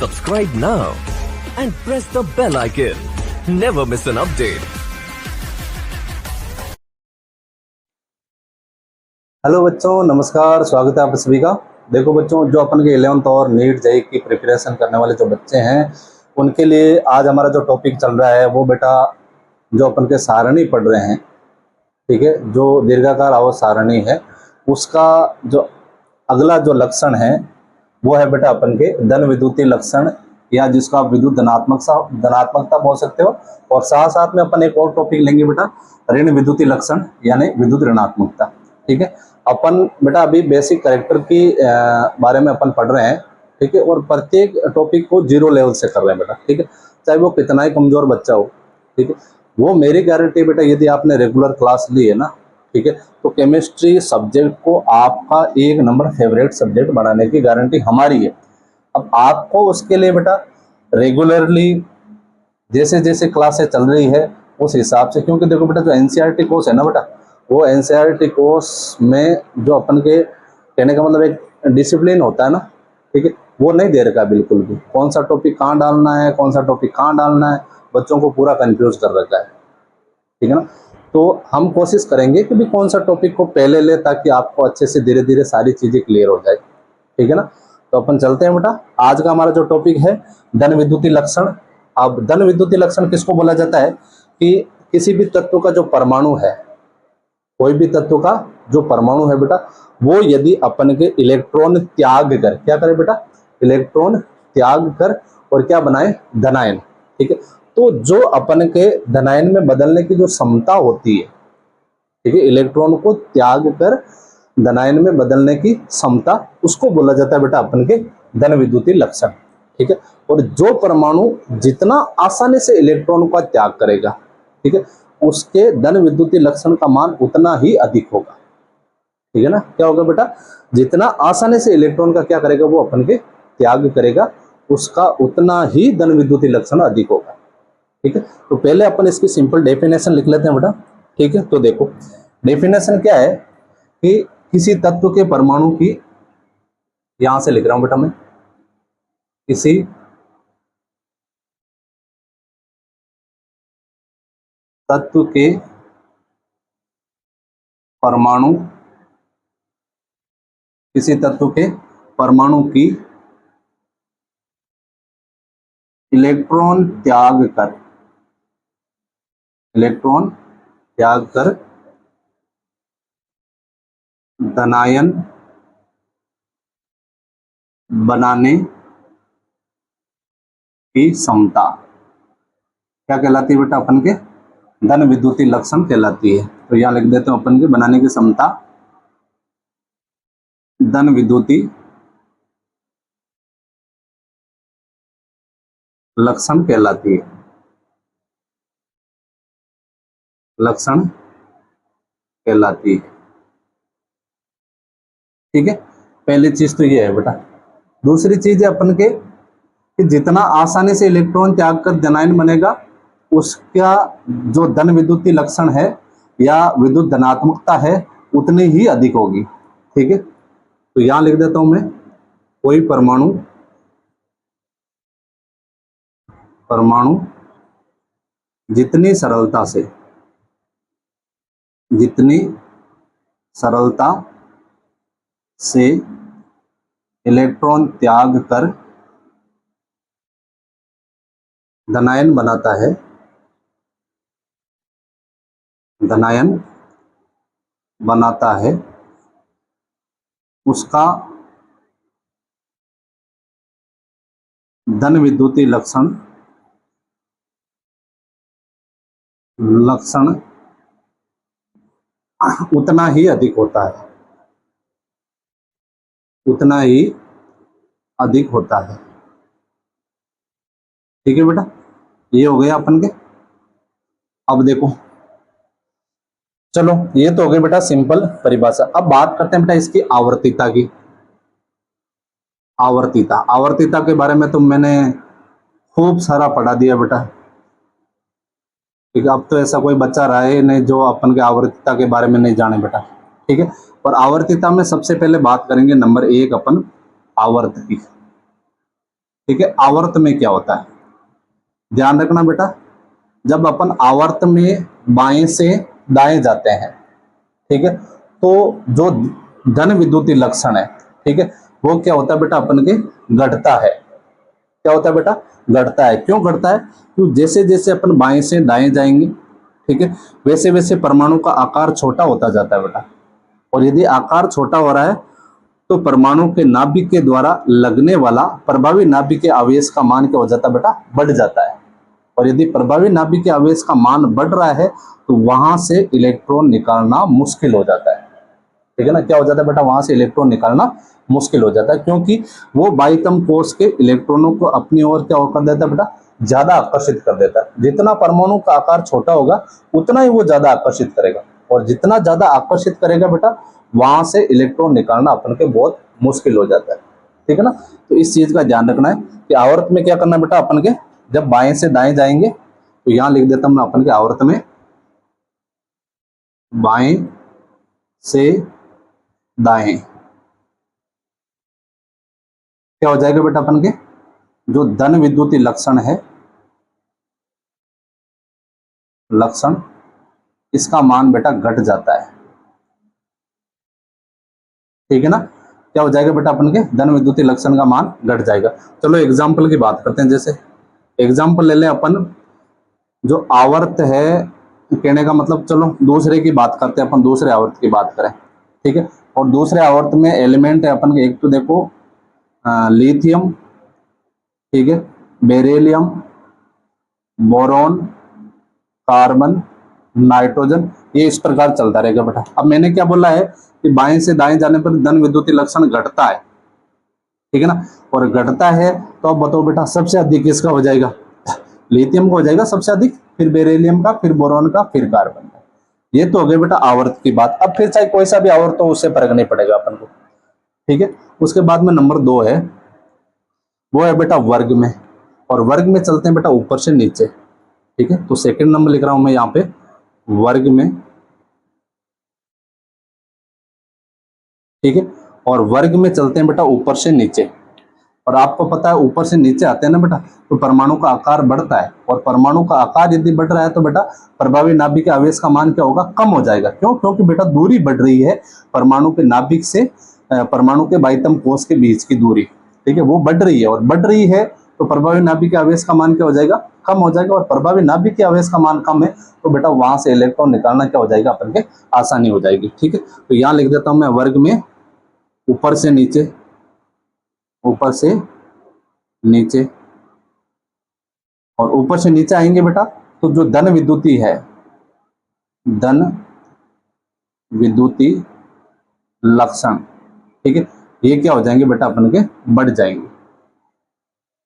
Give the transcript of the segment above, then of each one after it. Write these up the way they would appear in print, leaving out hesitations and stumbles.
Subscribe now and press the bell icon. Never miss an update. Hello बच्चों, नमस्कार। स्वागत है आप सभी का। देखो बच्चों, जो अपन के 11th और नीट जेईई की प्रिपरेशन करने वाले जो बच्चे हैं उनके लिए आज हमारा जो टॉपिक चल रहा है वो बेटा जो अपन के सारणी पढ़ रहे हैं, ठीक है, जो दीर्घाकार आवर्त सारणी है उसका जो अगला जो लक्षण है वो है बेटा अपन के धन विद्युतीय लक्षण, या जिसको आप विद्युत धनात्मकता बोल सकते हो। और साथ साथ में अपन एक और टॉपिक लेंगे बेटा, ऋण विद्युतीय लक्षण यानी विद्युत ऋणात्मकता। ठीक है, अपन बेटा अभी बेसिक कैरेक्टर की बारे में अपन पढ़ रहे हैं, ठीक है, और प्रत्येक टॉपिक को 0 लेवल से कर रहे हैं बेटा, ठीक है, चाहे वो कितना ही कमजोर बच्चा हो, ठीक है। वो मेरी गारंटी बेटा, यदि आपने रेगुलर क्लास ली है ना, ठीक है, तो केमिस्ट्री सब्जेक्ट को आपका 1 नंबर फेवरेट सब्जेक्ट बनाने की गारंटी हमारी है। अब आपको उसके लिए बेटा रेगुलरली जैसे जैसे क्लासें चल रही है उस हिसाब से, क्योंकि देखो बेटा जो एनसीईआरटी कोर्स है ना बेटा, वो एनसीईआरटी कोर्स में जो अपन के कहने का मतलब एक डिसिप्लिन होता है ना, ठीक है, वो नहीं दे रखा बिल्कुल भी। कौन सा टॉपिक कहाँ डालना है, कौन सा टॉपिक कहाँ डालना है, बच्चों को पूरा कंफ्यूज कर रखा है, ठीक है ना। तो हम कोशिश करेंगे कि भी कौन सा टॉपिक को पहले ले, ताकि आपको अच्छे से धीरे धीरे सारी चीजें क्लियर हो जाए, ठीक है ना। तो अपन चलते हैं बेटा। आज का हमारा जो टॉपिक है धन विद्युतीय लक्षण। अब धन विद्युतीय लक्षण किसको बोला जाता है कि किसी भी तत्व का जो परमाणु है, कोई भी तत्व का जो परमाणु है बेटा, वो यदि अपन के इलेक्ट्रॉन त्याग कर, क्या करे बेटा, इलेक्ट्रॉन त्याग कर और क्या बनाए, धनायन, ठीक है। तो जो अपन के धनायन में बदलने की जो क्षमता होती है, ठीक है, इलेक्ट्रॉन को त्याग कर धनायन में बदलने की क्षमता, उसको बोला जाता है बेटा अपन के धन विद्युतीय लक्षण, ठीक है। और जो परमाणु जितना आसानी से इलेक्ट्रॉन का त्याग करेगा, ठीक है, उसके धन विद्युतीय लक्षण का मान उतना ही अधिक होगा, ठीक है ना। क्या होगा बेटा, जितना आसानी से इलेक्ट्रॉन का क्या करेगा, वो अपन के त्याग करेगा, उसका उतना ही धन विद्युतीय लक्षण अधिक होगा, ठीक है। तो पहले अपन इसकी सिंपल डेफिनेशन लिख लेते हैं बेटा, ठीक है। तो देखो डेफिनेशन क्या है कि किसी तत्व के परमाणु की, यहां से लिख रहा हूं बेटा मैं, किसी तत्व के परमाणु, किसी तत्व के परमाणु की इलेक्ट्रॉन त्याग कर, इलेक्ट्रॉन त्याग कर धनायन बनाने की क्षमता क्या कहलाती है बेटा, अपन के धन विद्युतीय लक्षण कहलाती है। तो यहां लिख देते हैं अपन के बनाने की क्षमता धन विद्युतीय लक्षण कहलाती है, लक्षण कहलाती है, ठीक है। पहली चीज तो ये है बेटा। दूसरी चीज है अपन के कि जितना आसानी से इलेक्ट्रॉन त्याग कर धनायन बनेगा, उसका जो धन विद्युतीय लक्षण है या विद्युत धनात्मकता है उतनी ही अधिक होगी, ठीक है। तो यहां लिख देता हूं मैं, कोई परमाणु, परमाणु जितनी सरलता से, जितनी सरलता से इलेक्ट्रॉन त्याग कर धनायन बनाता है, धनायन बनाता है, उसका धन विद्युतीय लक्षण, लक्षण उतना ही अधिक होता है, उतना ही अधिक होता है, ठीक है बेटा। ये हो गया अपन के। अब देखो, चलो ये तो हो गई बेटा सिंपल परिभाषा। अब बात करते हैं बेटा इसकी आवर्तीता की। आवर्तीता, आवर्तीता के बारे में तो मैंने खूब सारा पढ़ा दिया बेटा, ठीक है। अब तो ऐसा कोई बच्चा रहा ही नहीं जो अपन के आवर्तीता के बारे में नहीं जाने बेटा, ठीक है। और आवर्तीता में सबसे पहले बात करेंगे नंबर 1 अपन आवर्त की, ठीक ठीक है। आवर्त में क्या होता है, ध्यान रखना बेटा, जब अपन आवर्त में बाएं से दाएं जाते हैं, ठीक है, तो जो धन विद्युतीय लक्षण है, ठीक है, वो क्या होता है बेटा, अपन के घटता है। क्या होता है बेटा, घटता है। क्यों घटता है, क्योंकि जैसे जैसे अपन बाएं से दाएं जाएंगे, ठीक है, वैसे वैसे परमाणु का आकार छोटा होता जाता है बेटा। और यदि आकार छोटा हो रहा है तो परमाणु के नाभिक के द्वारा लगने वाला प्रभावी नाभिक के आवेश का मान क्या हो जाता है बेटा, बढ़ जाता है। और यदि प्रभावी नाभिक के आवेश का मान बढ़ रहा है तो वहां से इलेक्ट्रॉन निकालना मुश्किल हो जाता है। ठीक है ना, क्या हो जाता है बेटा, वहां से इलेक्ट्रॉन निकालना मुश्किल हो जाता है, क्योंकि वो बाह्यतम कोश के इलेक्ट्रॉनों को अपनी ओर क्या कर देता है बेटा, ज्यादा आकर्षित कर देता है। जितना परमाणु का आकार छोटा होगा उतना ही वो ज्यादा आकर्षित करेगा, और जितना ज्यादा आकर्षित करेगा बेटा, वहां से इलेक्ट्रॉन निकालना अपन के बहुत मुश्किल हो जाता है। ठीक है ना, तो इस चीज का ध्यान रखना है कि आवर्त में क्या करना है बेटा, अपन के जब बाएं से दाएं जाएंगे, तो यहां लिख देता हूं मैं अपन के आवर्त में बाएं से दाएं क्या हो जाएगा बेटा, अपन के जो धन विद्युतीय लक्षण है, लक्षण, इसका मान बेटा घट जाता है। ठीक है ना, क्या हो जाएगा बेटा, अपन के धन विद्युतीय लक्षण का मान घट जाएगा। चलो एग्जाम्पल की बात करते हैं। जैसे एग्जाम्पल ले लें अपन, जो आवर्त है, कहने का मतलब चलो दूसरे की बात करते हैं अपन, दूसरे आवर्त की बात करें। ठीक है, और दूसरे आवर्त में एलिमेंट है अपन के, एक तो देखो लिथियम, ठीक है, बेरिलियम, बोरॉन, कार्बन, नाइट्रोजन, ये इस प्रकार चलता रहेगा बेटा। अब मैंने क्या बोला है कि बाएं से दाएं जाने पर धन विद्युतीय लक्षण घटता है, ठीक है ना, और घटता है तो अब बताओ बेटा सबसे अधिक किसका हो जाएगा, लिथियम का हो जाएगा सबसे अधिक, फिर बेरिलियम का, फिर बोरॉन का, फिर कार्बन का। ये तो हो गई बेटा आवर्त की बात। अब फिर चाहे कोई सा भी आवर्त हो, उससे फर्क नहीं पड़ेगा अपन को। ठीक है, उसके बाद में नंबर 2 है, वो है बेटा वर्ग में, और वर्ग में चलते हैं बेटा ऊपर से नीचे। ठीक है, तो सेकंड नंबर लिख रहा हूं मैं यहाँ पे वर्ग में। ठीक है, और वर्ग में चलते हैं बेटा ऊपर से नीचे। और आपको पता है ऊपर से नीचे आते हैं ना बेटा, तो परमाणु का आकार बढ़ता है, और परमाणु का आकार यदि बढ़ रहा है तो बेटा प्रभावी नाभिक के आवेश का मान क्या होगा, कम हो जाएगा। क्यों, क्योंकि बेटा दूरी बढ़ रही है परमाणु के नाभिक से परमाणु के बाह्यतम कोश के बीच की दूरी, ठीक है, वो बढ़ रही है, और बढ़ रही है तो प्रभावी नाभिक के आवेश का मान क्या हो जाएगा, कम हो जाएगा। और प्रभावी नाभिक के आवेश का मान कम है तो बेटा वहां से इलेक्ट्रॉन निकालना क्या हो जाएगा, अपन के आसानी हो जाएगी। ठीक है, तो यहाँ लिख देता हूं मैं वर्ग में ऊपर से नीचे, ऊपर से नीचे, और ऊपर से नीचे आएंगे बेटा तो जो धन विद्युती है, धन विद्युती लक्षण, ठीक है, ये क्या हो जाएंगे बेटा, अपन के बढ़ जाएंगे।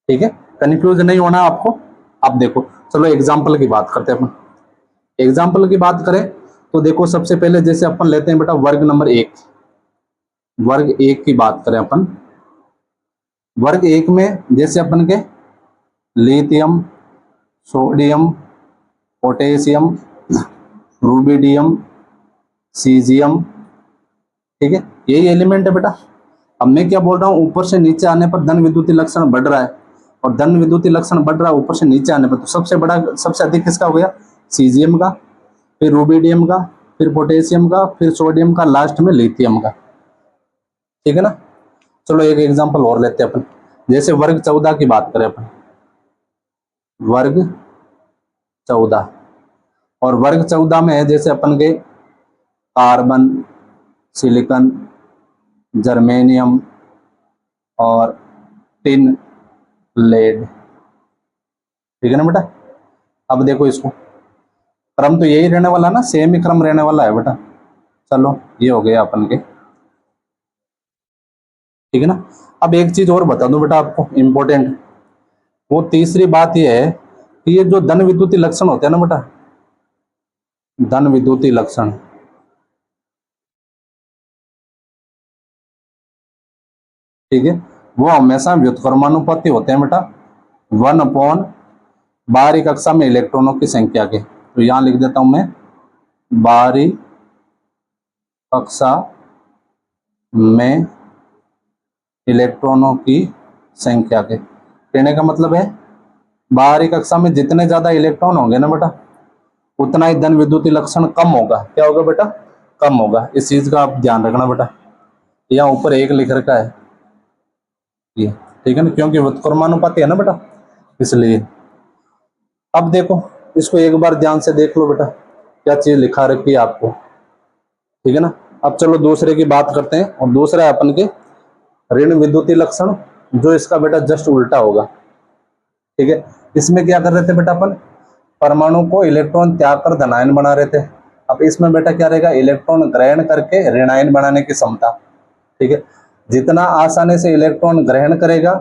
ठीक है, कंफ्यूज नहीं होना आपको। अब देखो चलो एग्जाम्पल की बात करते हैं अपन। एग्जाम्पल की बात करें तो देखो सबसे पहले जैसे अपन लेते हैं बेटा वर्ग नंबर 1, वर्ग 1 की बात करें अपन। वर्ग 1 में जैसे अपन के lithium, sodium, potassium, rubidium, caesium, ठीक है, यही एलिमेंट है बेटा। अब मैं क्या बोल रहा हूँ, ऊपर से नीचे आने पर धन विद्युतीय लक्षण बढ़ रहा है, और धन विद्युतीय लक्षण बढ़ रहा है ऊपर से नीचे आने पर, तो सबसे बड़ा सबसे अधिक किसका हो गया, सीजियम का, फिर रूबिडियम का, फिर पोटेशियम का, फिर सोडियम का, लास्ट में लिथियम का। ठीक है ना, चलो एक एग्जांपल और लेते हैं अपन। जैसे वर्ग 14 की बात करें अपन, वर्ग 14, और वर्ग 14 में है जैसे अपन के कार्बन, सिलिकॉन, जर्मेनियम और टिन, लेड। ठीक है ना बेटा, अब देखो इसको क्रम तो यही रहने वाला ना, सेम ही क्रम रहने वाला है बेटा। चलो ये हो गया अपन के। ठीक है ना, अब एक चीज और बता दूं बेटा आपको इंपॉर्टेंट, वो तीसरी बात ये है कि ये जो धन विद्युतीय लक्षण होते हैं ना बेटा, धन विद्युतीय लक्षण, ठीक है, वो हमेशा व्युत्क्रमानुपाती होते हैं बेटा 1/, बाहरी कक्षा में इलेक्ट्रॉनों की संख्या के। तो यहां लिख देता हूं मैं बाहरी कक्षा में इलेक्ट्रॉनों की संख्या के। कहने का मतलब है बाहरी कक्षा में जितने ज्यादा इलेक्ट्रॉन होंगे ना बेटा, उतना ही धन विद्युतीय लक्षण कम होगा। क्या होगा बेटा? कम होगा। इस चीज का आप ध्यान रखना बेटा। यहाँ ऊपर एक लिख रखा है ये, ठीक है ना, क्योंकि व्युत्क्रमानुपाती है ना बेटा, इसलिए। अब देखो इसको एक बार ध्यान से देख लो बेटा, क्या चीज लिखा रखी है आपको, ठीक है ना। अब चलो दूसरे की बात करते हैं, और दूसरा है अपन के ऋण विद्युतीय लक्षण, जो इसका बेटा जस्ट उल्टा होगा, ठीक है। इसमें क्या कर रहे थे बेटा अपन? परमाणु को इलेक्ट्रॉन त्याग कर धनायन बना रहे थे। अब इसमें बेटा क्या रहेगा? इलेक्ट्रॉन ग्रहण करके ऋणायन बनाने की क्षमता, ठीक है। जितना आसानी से इलेक्ट्रॉन ग्रहण करेगा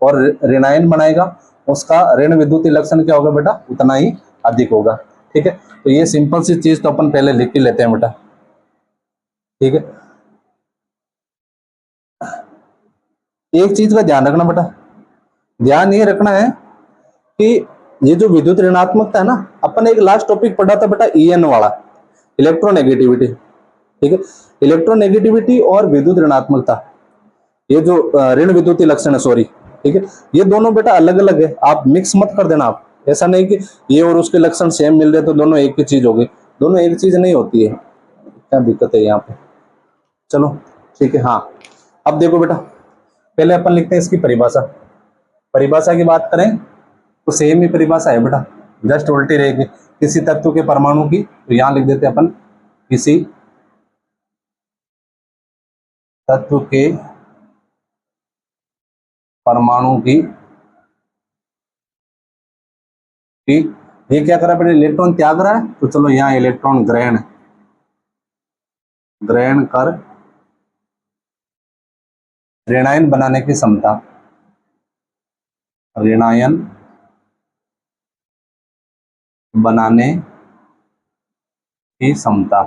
और ऋणायन बनाएगा, उसका ऋण विद्युतीय लक्षण क्या होगा बेटा? उतना ही अधिक होगा, ठीक है। तो ये सिंपल सी चीज तो अपन पहले लिख ही लेते हैं बेटा, ठीक है। एक चीज का ध्यान रखना बेटा, ध्यान ये रखना है कि ये जो विद्युत ऋणात्मकता है ना, अपन एक लास्ट टॉपिक पढ़ा था बेटा ईएन वाला, इलेक्ट्रोनेगेटिविटी, ठीक है। इलेक्ट्रोनेगेटिविटी और विद्युत ऋणात्मकता, ये जो ऋण विद्युतीय लक्षण है, सॉरी, ठीक है, ये दोनों बेटा अलग अलग है, आप मिक्स मत कर देना। आप ऐसा नहीं कि ये और उसके लक्षण सेम मिल रहे तो दोनों एक ही चीज हो गई, दोनों एक चीज नहीं होती है। क्या दिक्कत है यहाँ पे? चलो ठीक है। हाँ, अब देखो बेटा, पहले अपन लिखते हैं इसकी परिभाषा। परिभाषा की बात करें तो सेम ही परिभाषा है बेटा, जस्ट उल्टी रहेगी। किसी तत्व के परमाणु की, तो यहां लिख देते हैं अपन किसी तत्व के परमाणु की, ये क्या कर रहा है बेटा? इलेक्ट्रॉन त्याग रहा है, तो चलो यहाँ इलेक्ट्रॉन ग्रहण ग्रहण कर ऋणायन बनाने की क्षमता, ऋणायन बनाने की क्षमता,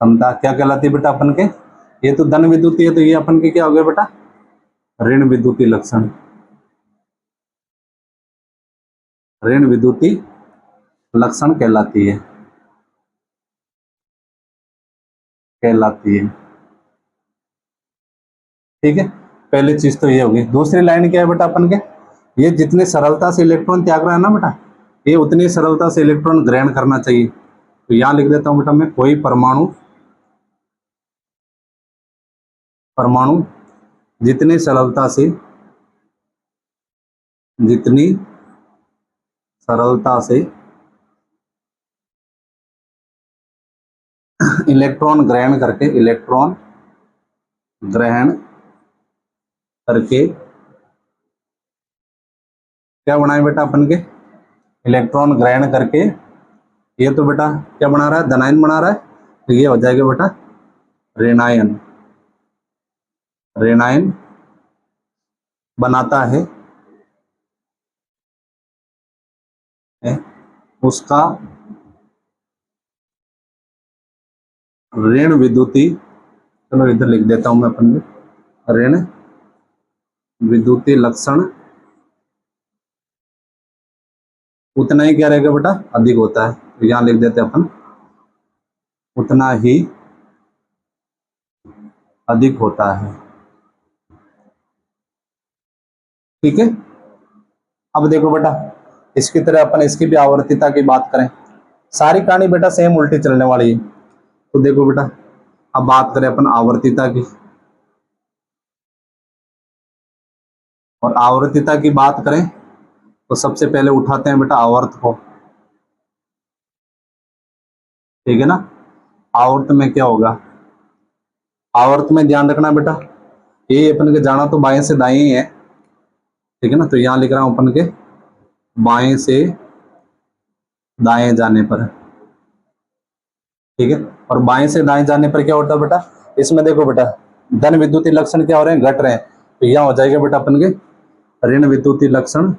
क्षमता क्या कहलाती है बेटा अपन के? ये तो धन विद्युतीय है, तो ये अपन के क्या हो गया बेटा? ऋण विद्युतीय लक्षण, ऋण विद्युतीय लक्षण कहलाती है, कहलाती है, ठीक है। पहली चीज तो ये होगी। दूसरी लाइन क्या है बेटा अपन के? ये जितनी सरलता से इलेक्ट्रॉन त्याग रहा है ना बेटा, ये उतनी सरलता से इलेक्ट्रॉन ग्रहण करना चाहिए। तो यहां लिख देता हूं बेटा मैं, कोई परमाणु, परमाणु जितनी सरलता से, जितनी सरलता से इलेक्ट्रॉन ग्रहण करके, इलेक्ट्रॉन ग्रहण करके क्या बनाए बेटा अपन के? इलेक्ट्रॉन ग्रहण करके, ये तो बेटा क्या बना रहा है? धनायन बना रहा है, तो ये हो जाएगा बेटा ऋणायन, ऋणायन बनाता है, उसका ऋण विद्युतीय, चलो इधर लिख देता हूं मैं अपन में, ऋण विद्युतीय लक्षण उतना ही क्या रहेगा बेटा? अधिक होता है। तो यहां लिख देते हैं अपन, उतना ही अधिक होता है, ठीक है। अब देखो बेटा, इसकी तरह अपन इसकी भी आवर्तिता की बात करें, सारी कहानी बेटा सेम उल्टी चलने वाली है। तो देखो बेटा, अब बात करें अपन आवर्तिता की, और आवर्तिता की बात करें तो सबसे पहले उठाते हैं बेटा आवर्त को, ठीक है ना। आवर्त में क्या होगा? आवर्त में ध्यान रखना बेटा, ये अपन के जाना तो बाएं से दाएं ही है, ठीक है ना। तो यहां लिख रहा हूं अपन के बाएं से दाएं जाने पर, ठीक है। और बाएं से दाएं जाने पर क्या होता है बेटा? इसमें देखो बेटा, धन विद्युतीय लक्षण क्या हो रहे हैं? घट रहे हैं। तो यहां हो जाएगा बेटा अपन के ऋण विद्युतीय लक्षण,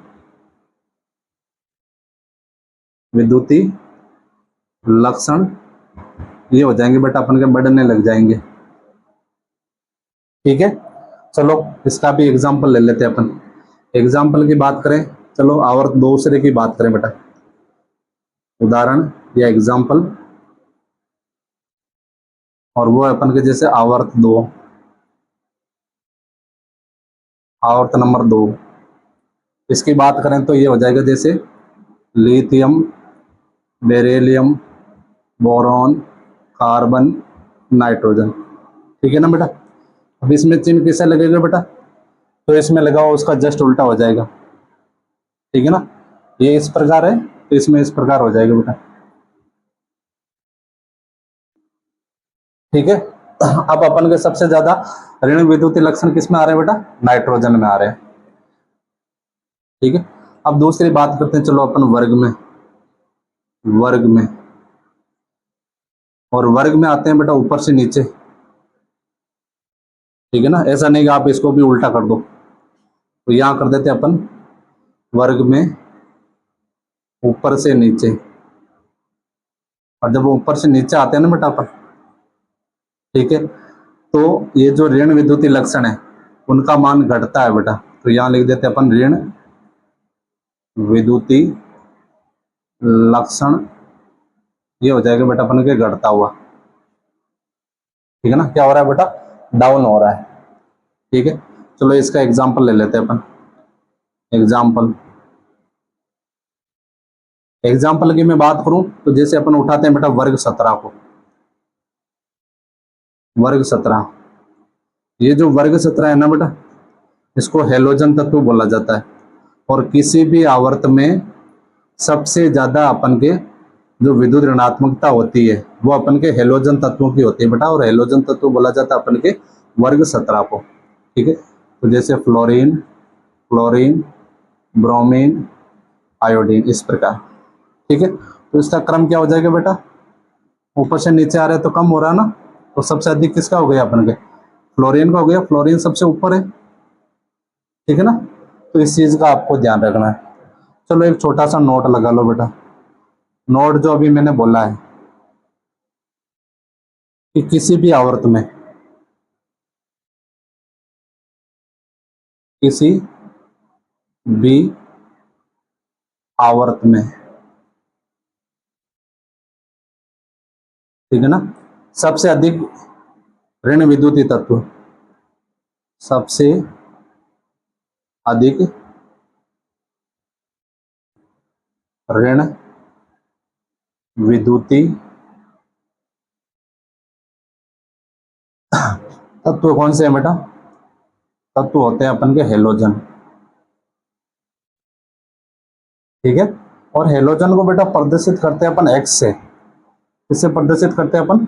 विद्युतीय लक्षण ये हो जाएंगे बेटा अपन के बढ़ने लग जाएंगे, ठीक है। चलो इसका भी एग्जाम्पल ले लेते हैं अपन। एग्जाम्पल की बात करें, चलो आवर्त दूसरे की बात करें बेटा, उदाहरण या एग्जाम्पल, और वो अपन के जैसे आवर्त दो, आवर्त नंबर 2। इसकी बात करें तो ये हो जाएगा जैसे lithium, beryllium, boron, carbon, nitrogen. ठीक है ना बेटा। अब इसमें चिन्ह किसे लगेगा बेटा, तो इसमें लगा हुआ उसका जस्ट उल्टा हो जाएगा। ठीक है ना, ये इस प्रकार है तो इसमें इस प्रकार हो जाएगा बेटा। ठीक है। अब अपन के सबसे ज्यादा ऋण विद्युतीय लक्षण किस में आ रहे हैं बेटा, नाइट्रोजन में आ रहे हैं। ठीक है। अब दूसरी बात करते हैं, चलो अपन वर्ग में, वर्ग में, और वर्ग में आते हैं बेटा ऊपर से नीचे। ठीक है ना, ऐसा नहीं कि आप इसको भी उल्टा कर दो, तो यहां कर देते हैं अपन वर्ग में ऊपर से नीचे। और जब वो ऊपर से नीचे आते हैं ना बेटा अपन, ठीक है, तो ये जो ऋण विद्युतीय लक्षण है उनका मान घटता है बेटा, तो यहां लिख देते हैं अपन ऋण विद्युतीय लक्षण, ये हो जाएगा बेटा अपन के घटता हुआ। ठीक है ना, क्या हो रहा है बेटा, डाउन हो रहा है। ठीक है, चलो इसका एग्जाम्पल ले लेते हैं अपन। एग्जाम्पल की मैं बात करूं तो जैसे अपन उठाते हैं बेटा वर्ग 17 को, वर्ग 17, ये जो वर्ग 17 है ना बेटा, इसको हेलोजन तत्व बोला जाता है। और किसी भी आवर्त में सबसे ज्यादा अपन के जो विद्युत ऋणात्मकता होती है वो अपन के हेलोजन तत्वों की होती है बेटा, और हेलोजन तत्व बोला जाता है अपन के वर्ग 17 को। ठीक है, तो जैसे फ्लोरीन, क्लोरीन, ब्रोमीन, आयोडीन, इस प्रकार। ठीक है, तो इसका क्रम क्या हो जाएगा बेटा, ऊपर से नीचे आ रहा है तो कम हो रहा है ना, तो सबसे अधिक किसका हो गया अपन के, फ्लोरीन का हो गया, फ्लोरीन सबसे ऊपर है। ठीक है ना, तो इस चीज का आपको ध्यान रखना है। चलो एक छोटा सा नोट लगा लो बेटा, नोट जो अभी मैंने बोला है कि किसी भी आवर्त में, किसी भी आवर्त में, ठीक है ना, सबसे अधिक ऋण विद्युतीय तत्व, सबसे अधिक ऋण विद्युतीय तत्व कौन से हैं बेटा, तत्व होते हैं अपन के हेलोजन। ठीक है, और हेलोजन को बेटा प्रदर्शित करते हैं अपन एक्स से, किससे प्रदर्शित करते हैं अपन,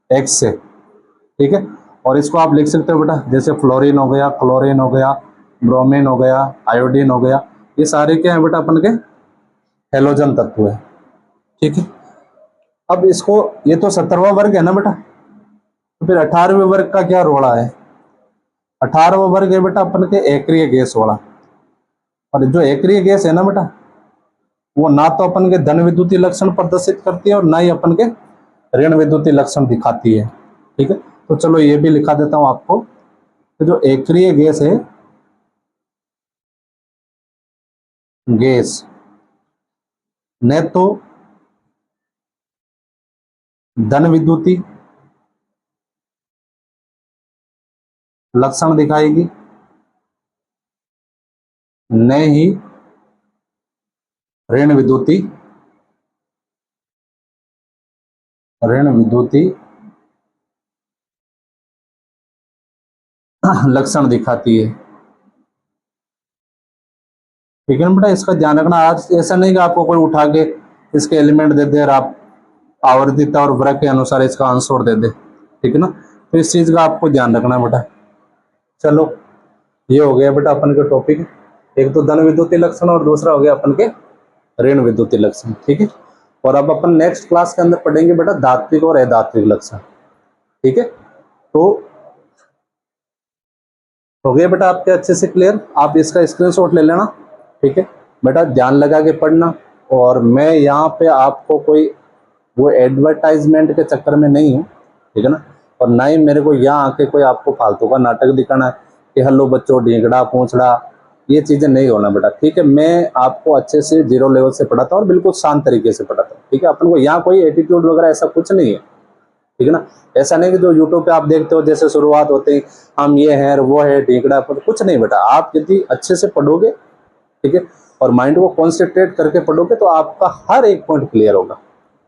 एक्स से। ठीक है, और इसको आप लिख सकते हो बेटा जैसे फ्लोरीन हो गया, क्लोरीन हो गया, ब्रोमीन हो गया, आयोडीन हो गया, ये सारे क्या है बेटा अपन के हेलोजन तत्व है। ठीक है, अब इसको, ये तो 17वां वर्ग है ना बेटा, तो फिर 18वें वर्ग का क्या रोड़ा है, 18वां वर्ग है बेटा अपन के एक्रिय गैस वाला। और जो एक्रिय गैस है ना बेटा, वो ना तो अपन के धन विद्युतीय लक्षण प्रदर्शित करती है और ना ही अपन के ऋण विद्युतीय लक्षण दिखाती है। ठीक है, तो चलो ये भी लिखा देता हूं आपको, तो जो एक्रिय गैस है, गैस न तो धन विद्युतीय लक्षण दिखाएगी, न ही ऋण विद्युतीय लक्षण दिखाती है। ठीक है ना बेटा, इसका ध्यान रखना। आज ऐसा नहीं कि आपको कोई उठा के इसके एलिमेंट दे दे और आप आवर्तिता और वर्ग के अनुसार इसका आंसर दे दे। ठीक है ना, तो इस चीज का आपको ध्यान रखना बेटा। चलो ये हो गया बेटा अपन के टॉपिक, एक तो धन विद्युतीय लक्षण और दूसरा हो गया अपन के ऋण विद्युतीय लक्षण। ठीक है, और अब अपन नेक्स्ट क्लास के अंदर पढ़ेंगे बेटा धात्विक और अधात्विक लक्षण। ठीक है, तो हो गया बेटा आपके अच्छे से क्लियर, आप इसका स्क्रीनशॉट ले लेना। ठीक है बेटा, ध्यान लगा के पढ़ना। और मैं यहाँ पे आपको कोई वो एडवर्टाइजमेंट के चक्कर में नहीं हूँ, ठीक है ना, और ना ही मेरे को यहाँ आके कोई आपको फालतू का नाटक दिखाना है कि हेलो बच्चों ढींगड़ा पूंछड़ा, ये चीजें नहीं होना बेटा। ठीक है, मैं आपको अच्छे से 0 लेवल से पढ़ाता हूँ और बिल्कुल शांत तरीके से पढ़ाता हूँ। ठीक है, अपन को यहाँ कोई एटीट्यूड वगैरह ऐसा कुछ नहीं है। ठीक है ना। ऐसा नहीं कि जो यूट्यूब पे आप देखते हो जैसे शुरुआत होते ही हम ये हैं वो है ढीकड़ा, कुछ नहीं बेटा। आप यदि अच्छे से पढ़ोगे, ठीक है, और माइंड को कॉन्सेंट्रेट करके पढ़ोगे तो आपका हर एक पॉइंट क्लियर होगा,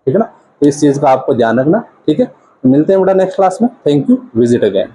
ठीक है ना। तो इस चीज का आपको ध्यान रखना, ठीक है। मिलते हैं बेटा नेक्स्ट क्लास में। Thank you, visit again.